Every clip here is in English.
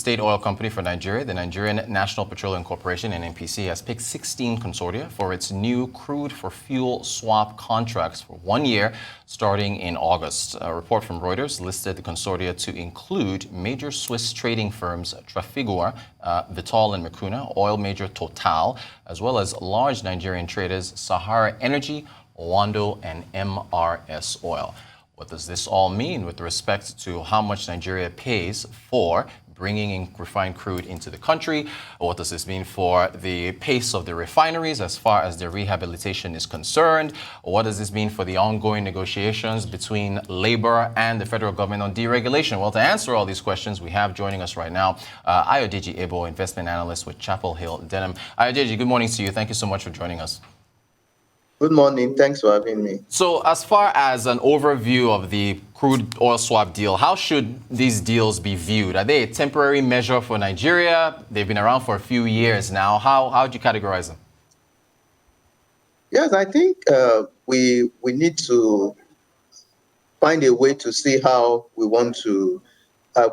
state oil company for Nigeria, the Nigerian National Petroleum Corporation, NNPC, has picked 16 consortia for its new crude for fuel swap contracts for 1 year, starting in August. A report from Reuters listed the consortia to include major Swiss trading firms Trafigura, Vitol and Mekuna, oil major Total, as well as large Nigerian traders Sahara Energy, Wando, and MRS Oil. What does this all mean with respect to how much Nigeria pays for bringing in refined crude into the country? What does this mean for the pace of the refineries as far as their rehabilitation is concerned? What does this mean for the ongoing negotiations between Labour and the federal government on deregulation? Well, to answer all these questions, we have joining us right now Ayodeji Ebo, investment analyst with Chapel Hill Denham. Ayodeji, good morning to you. Thank you so much for joining us. Good morning. Thanks for having me. So as far as an overview of the crude oil swap deal, how should these deals be viewed? Are they a temporary measure for Nigeria? They've been around for a few years now. How do you categorize them? Yes, I think we need to find a way to see how we want to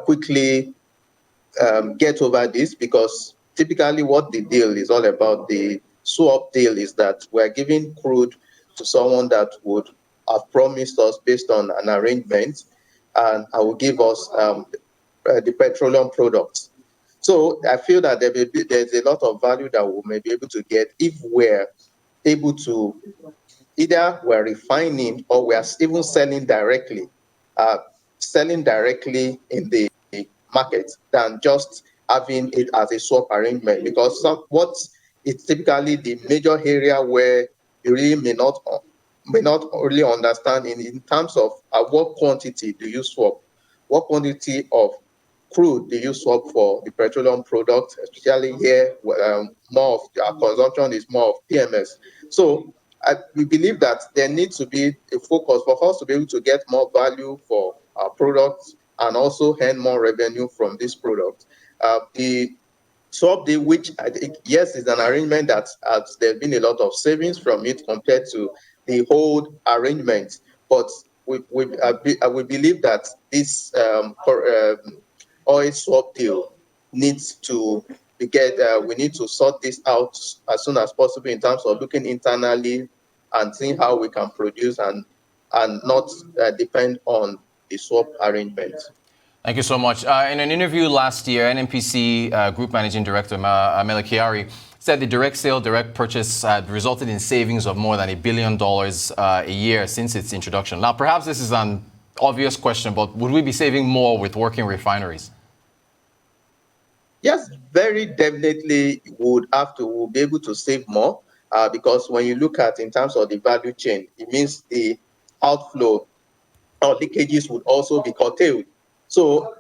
quickly get over this, because typically what the deal is all about, the swap deal, is that we're giving crude to someone that would have promised us based on an arrangement, and will give us the petroleum products. So I feel that there's a lot of value that we may be able to get if we're able to either we're refining or we're even selling directly in the market than just having it as a swap arrangement, because it's typically the major area where you really may not really understand in terms of what quantity do you swap, what quantity of crude do you swap for the petroleum product, especially here, more of our consumption is more of PMS. So we believe that there needs to be a focus for us to be able to get more value for our products and also earn more revenue from this product. The swap deal, which I think, yes, is an arrangement that there's been a lot of savings from it compared to the old arrangement. But we believe that this oil swap deal needs to we need to sort this out as soon as possible in terms of looking internally and seeing how we can produce and not depend on the swap arrangement. Thank you so much. In an interview last year, NNPC Group Managing Director Amela Kyari said the direct sale, direct purchase had resulted in savings of more than $1 billion a year since its introduction. Now, perhaps this is an obvious question, but would we be saving more with working refineries? Yes, very definitely we'll be able to save more because when you look at in terms of the value chain, it means the outflow or leakages would also be curtailed. So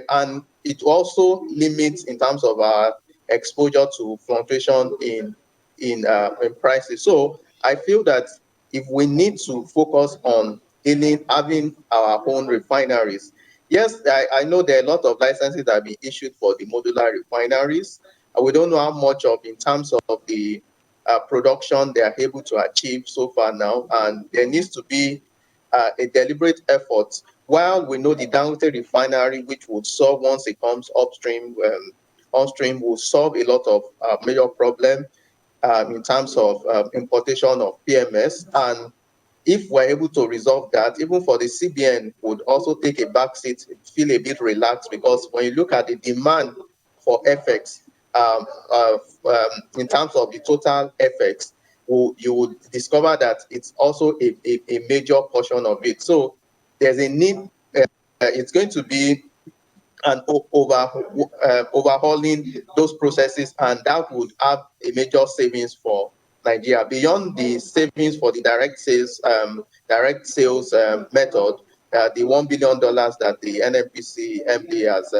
and it also limits in terms of our exposure to fluctuation in prices. So I feel that if we need to focus on having our own refineries, yes, I know there are a lot of licenses that have been issued for the modular refineries. We don't know how much in terms of the production they are able to achieve so far now, and there needs to be a deliberate effort. While we know the Dangote refinery, which would solve once it comes upstream, will solve a lot of major problems in terms of importation of PMS. And if we're able to resolve that, even for the CBN, would also take a backseat, feel a bit relaxed, because when you look at the demand for FX, in terms of the total FX, you would discover that it's also a major portion of it. So there's a need. It's going to be an overhauling those processes, and that would have a major savings for Nigeria beyond the savings for the direct sales method. The $1 billion that the NNPC MD has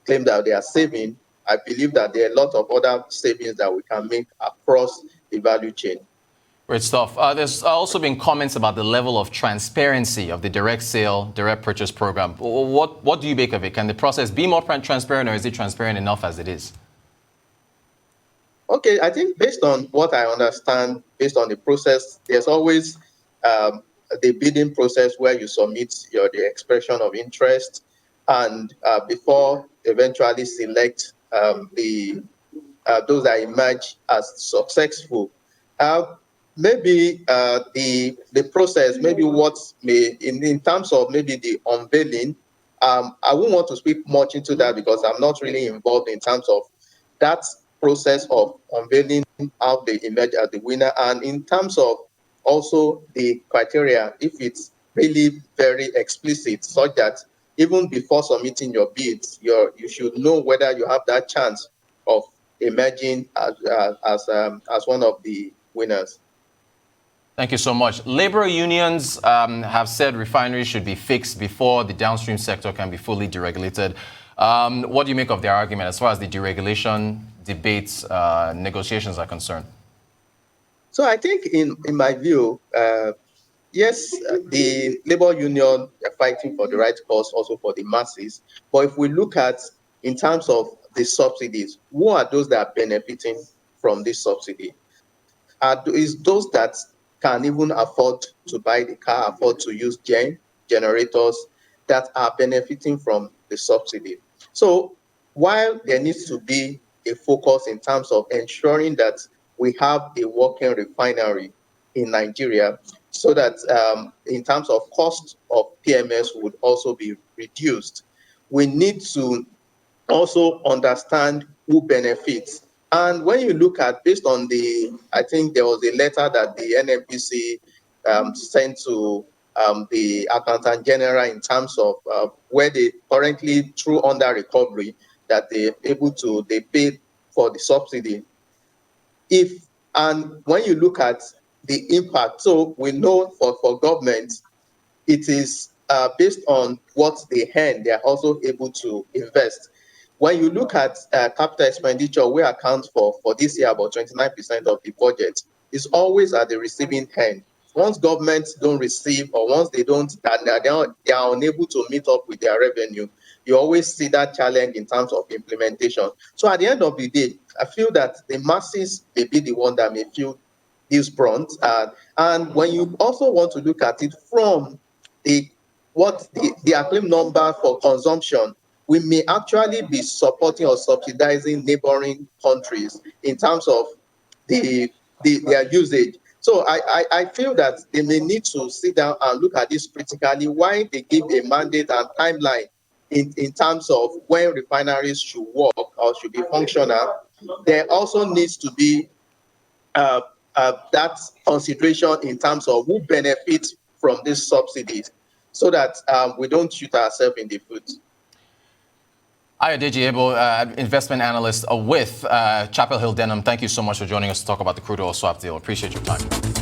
claimed that they are saving, I believe that there are a lot of other savings that we can make across the value chain. Great stuff. There's also been comments about the level of transparency of the direct sale, direct purchase program. What do you make of it? Can the process be more transparent, or is it transparent enough as it is? Okay, I think based on what I understand, based on the process, there's always the bidding process where you submit the expression of interest. and before eventually select those that emerge as successful. Maybe the process, maybe what may in terms of maybe the unveiling. I won't want to speak much into that because I'm not really involved in terms of that process of unveiling how they emerge as the winner, and in terms of also the criteria, if it's really very explicit, such that even before submitting your bids, you should know whether you have that chance of emerging as one of the winners. Thank you so much. Labor unions have said refineries should be fixed before the downstream sector can be fully deregulated. What do you make of their argument as far as the deregulation debates, negotiations are concerned? So I think in my view, yes, the labor union are fighting for the right cause, also for the masses. But if we look at in terms of the subsidies, who are those that are benefiting from this subsidy? Is those that can even afford to buy the car, afford to use generators that are benefiting from the subsidy. So while there needs to be a focus in terms of ensuring that we have a working refinery in Nigeria, so that in terms of cost of PMS would also be reduced, we need to also understand who benefits. And when you look at, based on I think there was a letter that the NNPC sent to the Accountant General in terms of where they currently, through under recovery, that they paid for the subsidy. And when you look at the impact, so we know for government, it is based on what they earn, they are also able to invest. When you look at capital expenditure, we account for this year about 29% of the budget, is always at the receiving end. Once governments don't receive, or once they are unable to meet up with their revenue, you always see that challenge in terms of implementation. So at the end of the day, I feel that the masses may be the one that may feel this brunt. And when you also want to look at it from the acclaim number for consumption, we may actually be supporting or subsidizing neighboring countries in terms of their usage. So I feel that they may need to sit down and look at this critically, why they give a mandate and timeline in terms of when refineries should work or should be functional. There also needs to be that consideration in terms of who benefits from these subsidies, so that we don't shoot ourselves in the foot. Ayodeji Ebo, investment analyst with Chapel Hill Denham, thank you so much for joining us to talk about the crude oil swap deal. Appreciate your time.